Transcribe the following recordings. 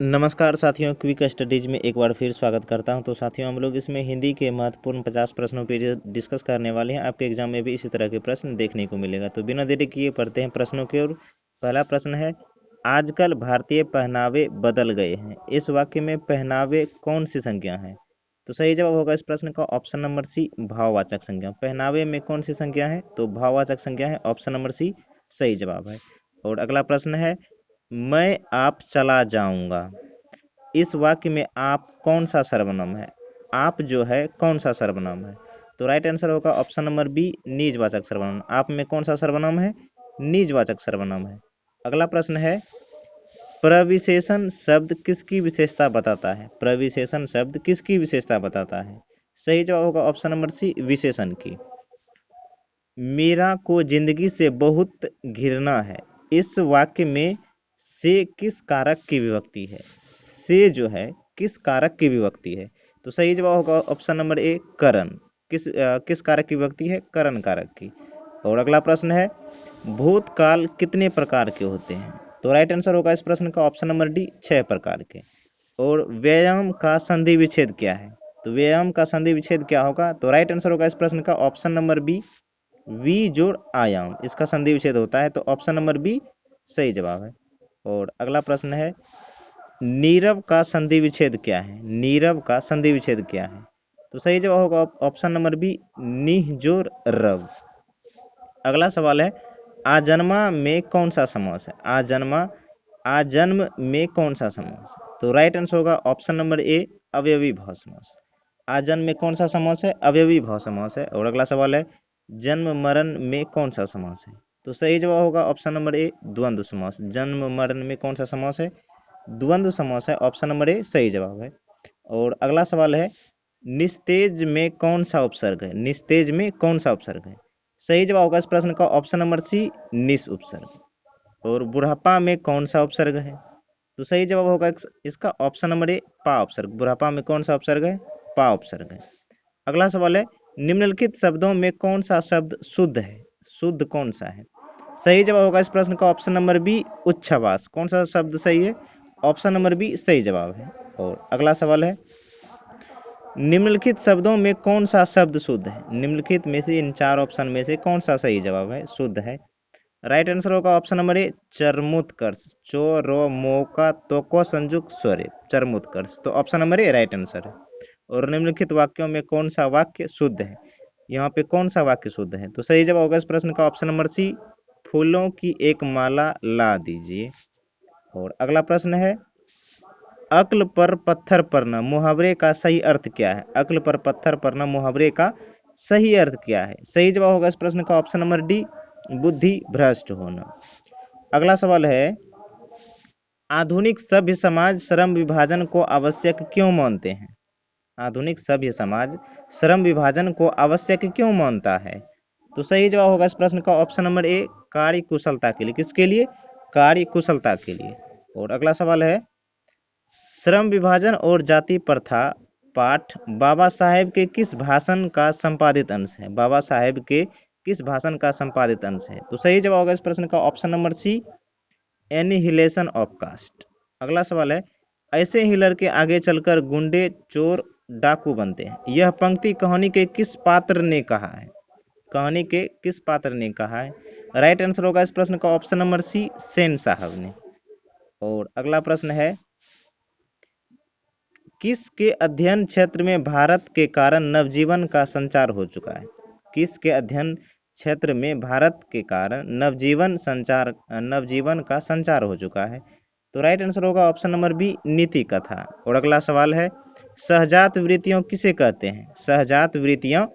नमस्कार साथियों, quick studies में एक बार फिर स्वागत करता हूं। तो साथियों, हम लोग इसमें हिंदी के महत्वपूर्ण 50 प्रश्नों पर डिस्कस करने वाले हैं। आपके एग्जाम में भी इसी तरह के प्रश्न देखने को मिलेगा। तो बिना देरी किए पढ़ते हैं प्रश्नों की ओर। पहला प्रश्न है, आजकल भारतीय पहनावे बदल गए हैं। इस वाक्य में पहनावे कौन सी संज्ञा है? तो सही जवाब होगा इस प्रश्न का ऑप्शन नंबर सी, भाववाचक संज्ञा। पहनावे में कौन सी संज्ञा है? तो भाववाचक संज्ञा है। ऑप्शन नंबर सी सही जवाब है। और अगला प्रश्न है, मैं आप चला जाऊंगा। इस वाक्य में आप कौन सा सर्वनाम है? आप जो है कौन सा सर्वनाम है? तो राइट आंसर होगा ऑप्शन नंबर बी, निजवाचक सर्वनाम। आप में कौन सा सर्वनाम है? निजवाचक सर्वनाम है। अगला प्रश्न है, प्रविशेषण शब्द किसकी विशेषता बताता है? प्रविशेषण शब्द किसकी विशेषता बताता है? सही जवाब होगा ऑप्शन नंबर सी, विशेषण की। मीरा को जिंदगी से बहुत घृणा है। इस वाक्य में से किस कारक की विभक्ति है? से जो है किस कारक की विभक्ति है? तो सही जवाब होगा ऑप्शन नंबर ए, करण। किस कारक की विभक्ति है? करण कारक की। और अगला प्रश्न है, भूतकाल कितने प्रकार के होते हैं? तो राइट आंसर होगा इस प्रश्न का ऑप्शन नंबर डी, 6 प्रकार के। और व्यायाम का संधि विच्छेद क्या है? तो व्यायाम का संधि विच्छेद क्या होगा? तो राइट आंसर होगा इस प्रश्न का ऑप्शन नंबर बी, वी जोड़ आयाम, इसका संधि विच्छेद होता है। तो ऑप्शन नंबर बी सही जवाब है। और अगला प्रश्न है, नीरव का संधि विच्छेद क्या है? नीरव का संधि विच्छेद क्या है? तो सही जवाब होगा ऑप्शन नंबर बी, निह जोड़ रव। अगला सवाल है, आजन्मा में कौन सा समास है? आजन्मा, आजन्म में कौन सा समास है? तो राइट आंसर होगा ऑप्शन नंबर ए, अवयवी भाव समास। आजन्म में कौन सा समास है? अवयवी भाव समास है। और अगला सवाल है, जन्म मरण में कौन सा समास है? तो सही जवाब होगा ऑप्शन नंबर ए, द्वंद्व समास। जन्म मरण में कौन सा समास है? द्वंद्व समास है। ऑप्शन नंबर ए सही जवाब है। और अगला सवाल है, निस्तेज में कौन सा उपसर्ग है? निस्तेज में कौन सा उपसर्ग है? सही जवाब होगा इस प्रश्न का ऑप्शन नंबर सी, निस उपसर्ग। और बुढ़ापा में कौन सा उपसर्ग है? तो सही जवाब होगा इसका ऑप्शन नंबर ए, पा उपसर्ग। बुढ़ापा में कौन सा उपसर्ग है? पा उपसर्ग है। अगला सवाल है, निम्नलिखित शब्दों में कौन सा शब्द शुद्ध है? शुद्ध कौन सा है? सही जवाब होगा इस प्रश्न का ऑप्शन नंबर बी, उच्छ्वास। कौन सा शब्द सही है? ऑप्शन नंबर बी सही जवाब है। और अगला सवाल है, निम्नलिखित शब्दों में कौन सा शब्द शुद्ध है? निम्नलिखित में से इन 4 ऑप्शन में से कौन सा सही जवाब है, शुद्ध है? राइट आंसर होगा ऑप्शन नंबर ए, चरमोत्कर्ष। चो रो मो का तो को संयुक्त स्वर, चरमोत्कर्ष। तो option number A right answer है। और निम्नलिखित वाक्यों में कौन सा वाक्य शुद्ध है? यहाँ पे कौन सा वाक्य शुद्ध है? तो सही जवाब होगा इस प्रश्न का ऑप्शन नंबर सी, फूलों की एक माला ला दीजिए। और अगला प्रश्न है, अक्ल पर पत्थर पड़ना मुहावरे का सही अर्थ क्या है? अक्ल पर पत्थर पड़ना मुहावरे का सही अर्थ क्या है? सही जवाब होगा इस प्रश्न का ऑप्शन नंबर डी, बुद्धि भ्रष्ट होना। अगला सवाल है, आधुनिक सभ्य समाज श्रम विभाजन को आवश्यक क्यों मानते हैं? आधुनिक सभ्य समाज श्रम विभाजन को आवश्यक क्यों मानता है? तो सही जवाब होगा इस प्रश्न का ऑप्शन नंबर ए, कार्य कुशलता के लिए। किसके लिए? कार्य कुशलता के लिए। और अगला सवाल है, श्रम विभाजन और जाति प्रथा पाठ बाबा साहेब के किस भाषण का संपादित अंश है? बाबा साहेब के किस भाषण का संपादित अंश है? तो सही जवाब होगा इस प्रश्न का option number C, annihilation of caste. अगला सवाल है, ऐसे ही लड़के आगे चलकर गुंडे चोर डाकू बनते हैं। यह पंक्ति कहानी के किस पात्र ने कहा है? कहानी के किस पात्र ने कहा है? राइट आंसर होगा इस प्रश्न का ऑप्शन नंबर सी, सेन साहब ने। और अगला प्रश्न है, किसके अध्ययन क्षेत्र में भारत के कारण नवजीवन का संचार हो चुका है? किसके अध्ययन क्षेत्र में भारत के कारण नवजीवन का संचार हो चुका है? तो राइट आंसर होगा ऑप्शन नंबर बी, नीति कथा। और अगला सवाल है, सहजात वृत्तियों किसे कहते हैं? सहजात वृत्तियां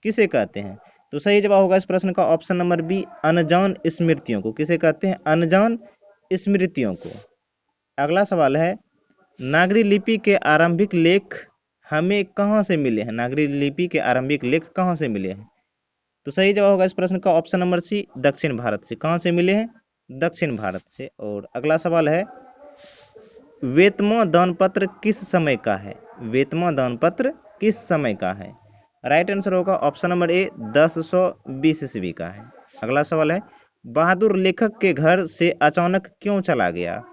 किसे कहते हैं? तो सही जवाब होगा इस प्रश्न का ऑप्शन नंबर बी, अनजान स्मृतियों को। किसे कहते हैं? अनजान स्मृतियों को। अगला सवाल है, नागरी लिपि के आरंभिक लेख हमें कहाँ से मिले हैं? नागरी लिपि के आरंभिक लेख कहाँ से मिले हैं? तो सही जवाब होगा इस प्रश्न का ऑप्शन नंबर सी, दक्षिण भारत से। कहाँ से मिले हैं? दक्षिण भारत से। और अगला सवाल है, वेतमा दानपत्र किस समय का है? वेतमा दानपत्र किस समय का है? राइट आंसर होगा ऑप्शन नंबर ए, 1020 ईस्वी का है। अगला सवाल है, बहादुर लेखक के घर से अचानक क्यों चला गया?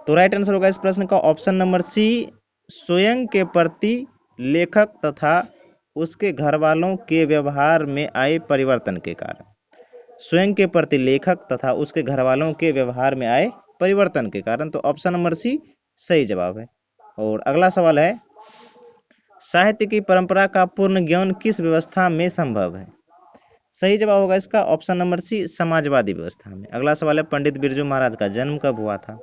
तो राइट आंसर होगा इस प्रश्न का ऑप्शन नंबर सी, स्वयं के प्रति लेखक तथा उसके घर वालों के व्यवहार में आए परिवर्तन के कारण। स्वयं के प्रति लेखक तथा उसके घर वालों के व्यवहार में आए परिवर्तन के कारण, तो ऑप्शन नंबर सी सही जवाब है। और अगला सवाल है, साहित्य की परंपरा का पूर्ण ज्ञान किस व्यवस्था में संभव है? सही जवाब होगा इसका ऑप्शन नंबर सी, समाजवादी व्यवस्था में। अगला सवाल है, पंडित बिरजू महाराज का जन्म कब हुआ था?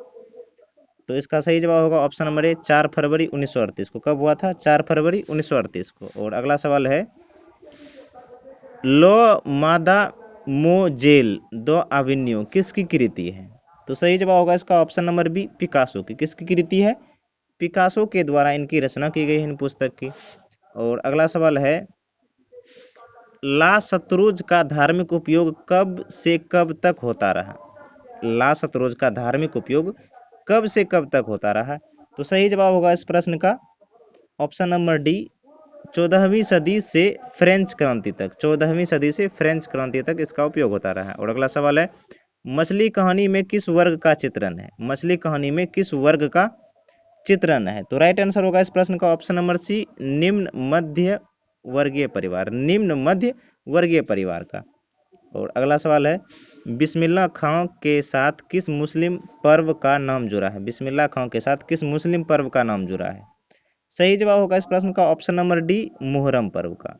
तो इसका सही जवाब होगा ऑप्शन नंबर ए, 4 फरवरी 1938 को। कब हुआ था? 4 फरवरी 1938 को। और अगला सवाल है, लो मादा मोजेल दो अविन्यो किसकी कृति है? तो सही जवाब होगा इसका ऑप्शन नंबर बी, पिकासो की। किसकी कृति है? पिकासो के द्वारा इनकी रचना की गई है इन पुस्तक की। और अगला सवाल है, ला शतरोज का धार्मिक उपयोग कब से कब तक होता रहा? ला शतरोज का धार्मिक उपयोग कब से कब तक होता रहा? तो सही जवाब होगा इस प्रश्न का ऑप्शन नंबर डी, 14वीं सदी से फ्रेंच क्रांति तक। 14वीं सदी से फ्रेंच क्रांति तक इसका उपयोग होता रहा। और अगला सवाल है, मछली कहानी में किस वर्ग का चित्रण है? मछली कहानी में किस वर्ग का चित्रण है? तो राइट आंसर होगा इस प्रश्न का ऑप्शन नंबर सी, निम्न मध्य वर्गीय परिवार। निम्न मध्य वर्गीय परिवार का। और अगला सवाल है, बिस्मिल्लाह खां के साथ किस मुस्लिम पर्व का नाम जुड़ा है? बिस्मिल्लाह खां के साथ किस मुस्लिम पर्व का नाम जुड़ा है? सही जवाब होगा इस प्रश्न का ऑप्शन नंबर डी, मुहर्रम पर्व का।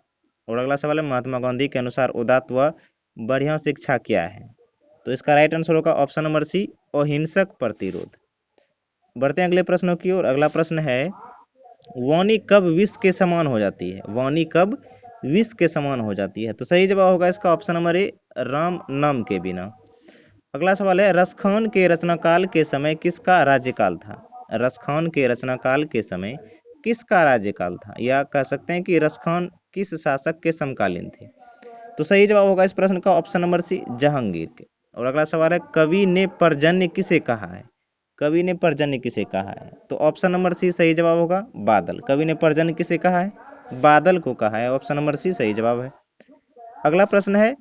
और अगला सवाल है, महात्मा गांधी के अनुसार उदात्त व बढ़िया शिक्षा क्या है? तो इसका राइट आंसर होगा ऑप्शन नंबर सी, अहिंसक प्रतिरोध। बढ़ते हैं अगले प्रश्नों की ओर। अगला प्रश्न है, वाणी कब विष के समान हो जाती है? वाणी कब विष के समान हो जाती है? तो सही जवाब होगा इसका ऑप्शन नंबर ए, राम नाम के बिना। अगला सवाल है, रसखान के रचनाकाल के समय किसका राज्यकाल था? रसखान के रचनाकाल के समय किसका राज्यकाल था, या कह सकते हैं कि रसखान किस शासक के समकालीन थे? तो सही जवाब होगा इस प्रश्न का ऑप्शन नंबर सी, जहांगीर के। और अगला सवाल है, कवि ने पर्जन्य किसे कहा है? कवि ने पर्जन्य किसे कहा है? तो ऑप्शन नंबर सी सही जवाब होगा, बादल। कवि ने पर्जन्य किसे कहा है? बादल को कहा है। ऑप्शन नंबर सी सही जवाब है। अगला प्रश्न है,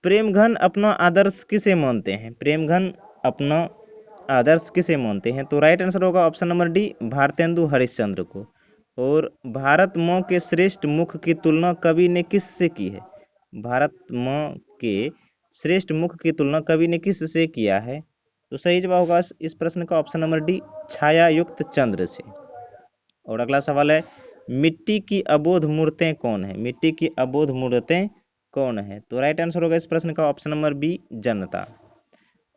प्रेमघन अपना आदर्श किसे मानते हैं? प्रेमघन अपना आदर्श किसे मानते हैं? तो राइट आंसर होगा option number D, Bharatendu Harishchandra को। और भारत माँ के श्रेष्ठ मुख की तुलना कवि ने किससे की है? भारत माँ के श्रेष्ठ मुख की तुलना कवि ने किससे किया है? तो सही जवाब होगा इस प्रश्न का ऑप्शन नंबर डी, छायायुक्त चंद्र से। और अगला सवाल है, मिट्टी की अबोध मूर्तें कौन है? मिट्टी की अबोध मूर्तें कौन है? तो राइट आंसर होगा इस प्रश्न का ऑप्शन नंबर बी, जनता।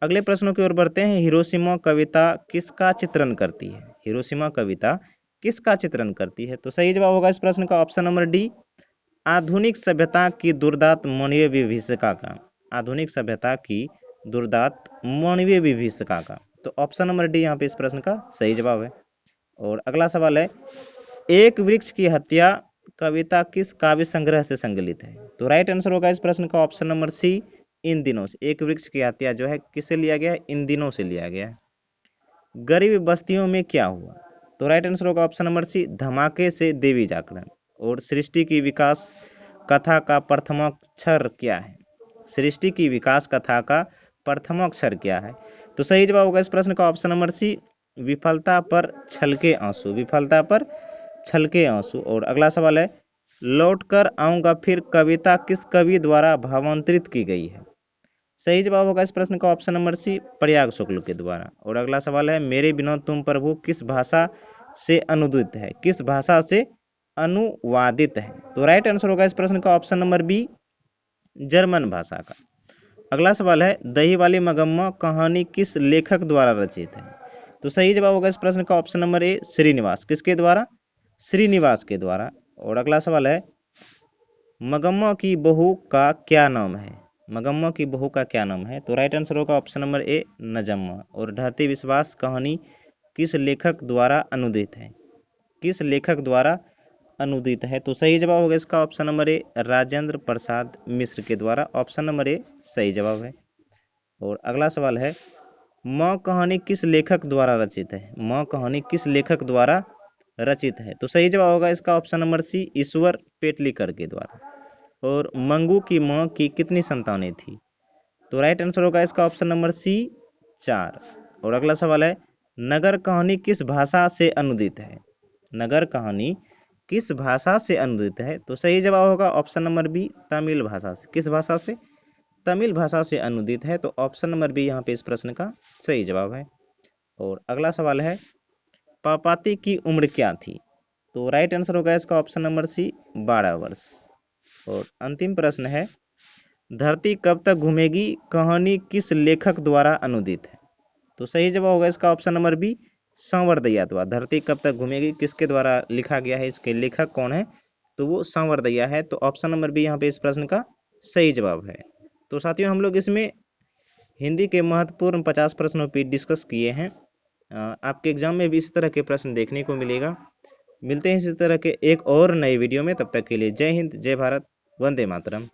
अगले प्रश्नों की ओर बढ़ते हैं। हिरोशिमा कविता किसका चित्रण करती है? हिरोशिमा कविता किसका चित्रण करती है? तो सही जवाब होगा इस प्रश्न का ऑप्शन नंबर डी, आधुनिक सभ्यता की दुर्दांत मानवीय विभीषिका का। आधुनिक सभ्यता की दुर्दांत मानवीय विभीषिका का। तो ऑप्शन नंबर डी यहाँ पे इस प्रश्न का सही जवाब है। और अगला सवाल है, एक वृक्ष की हत्या कविता किस काव्य संग्रह से संकलित है? तो राइट आंसर होगा इस प्रश्न का ऑप्शन नंबर सी, इन दिनों से। एक वृक्ष की हत्या जो है किससे लिया गया है? इन दिनों से लिया गया है। गरीब बस्तियों में क्या हुआ? तो राइट आंसर होगा ऑप्शन नंबर सी, धमाके से देवी जागरण। और सृष्टि की विकास कथा का प्रथमाक्षर क्या है? सृष्टि की विकास कथा का प्रथमाक्षर क्या है? तो सही जवाब होगा इस प्रश्न का ऑप्शन नंबर सी, विफलता पर छलके आंसू। विफलता पर छलके आंसू। और अगला सवाल है, लौटकर आऊंगा फिर कविता किस कवि द्वारा भावांतरित की गई है? सही जवाब होगा इस प्रश्न का ऑप्शन नंबर सी, प्रयाग शुक्ल के द्वारा। और अगला सवाल है, मेरे बिना तुम प्रभु किस भाषा से अनुदित है? किस भाषा से अनुवादित है? तो राइट आंसर होगा इस प्रश्न का ऑप्शन नंबर बी, जर्मन भाषा का। अगला सवाल है, दही वाली मगम्मा कहानी किस लेखक द्वारा रचित है? तो सही जवाब होगा इस प्रश्न का ऑप्शन नंबर ए, श्रीनिवास। किसके द्वारा? श्रीनिवास के द्वारा। और अगला सवाल है, मगम्मा की बहू का क्या नाम है? मगम्मा की बहू का क्या नाम है? तो राइट आंसर होगा ऑप्शन नंबर ए, नजम्मा। और ढाती विश्वास कहानी किस लेखक द्वारा अनुदित है? किस लेखक द्वारा अनुदित है? तो सही जवाब होगा इसका option number A, Rajendra Prasad Mishra के द्वारा। ऑप्शन नंबर ए सही जवाब है। और अगला सवाल है, माँ कहानी किस लेखक द्वारा रचित है? माँ कहानी किस लेखक द्वारा रचित है? तो सही जवाब होगा इसका ऑप्शन नंबर सी, ईश्वर पेटलीकर के द्वारा। और मंगू की माँ की कितनी संतानें थी? तो राइट आंसर होगा इसका ऑप्शन नंबर सी, 4। और अगला सवाल है, नगर कहानी किस भाषा से अनुदित है? नगर कहानी किस भाषा से अनुदित है? तो सही जवाब होगा ऑप्शन नंबर बी, तमिल भाषा से। किस भाषा से? तमिल भाषा से अनुदित है, तो ऑप्शन नंबर बी यहाँ पे इस प्रश्न का सही जवाब है। और अगला सवाल है, पापाती की उम्र क्या थी? तो राइट आंसर होगा इसका ऑप्शन नंबर सी, 12 वर्ष। और अंतिम प्रश्न है, धरती कब तक घूमेगी कहानी किस लेखक द्वारा अनुदित है? तो सही जवाब होगा इसका ऑप्शन नंबर बी, सांवरदैया द्वारा। धरती कब तक घूमेगी किसके द्वारा लिखा गया है, इसके लेखक कौन है? तो वो सांवरदैया है। तो ऑप्शन नंबर बी यहाँ पे इस प्रश्न का सही जवाब है। तो साथियों, हम लोग इसमें हिंदी के महत्वपूर्ण 50 प्रश्नों पर डिस्कस किए हैं। आपके एग्जाम में भी इस तरह के प्रश्न देखने को मिलेगा। मिलते हैं इसी तरह के एक और नए वीडियो में, तब तक के लिए जय हिंद, जय भारत, वंदे मातरम।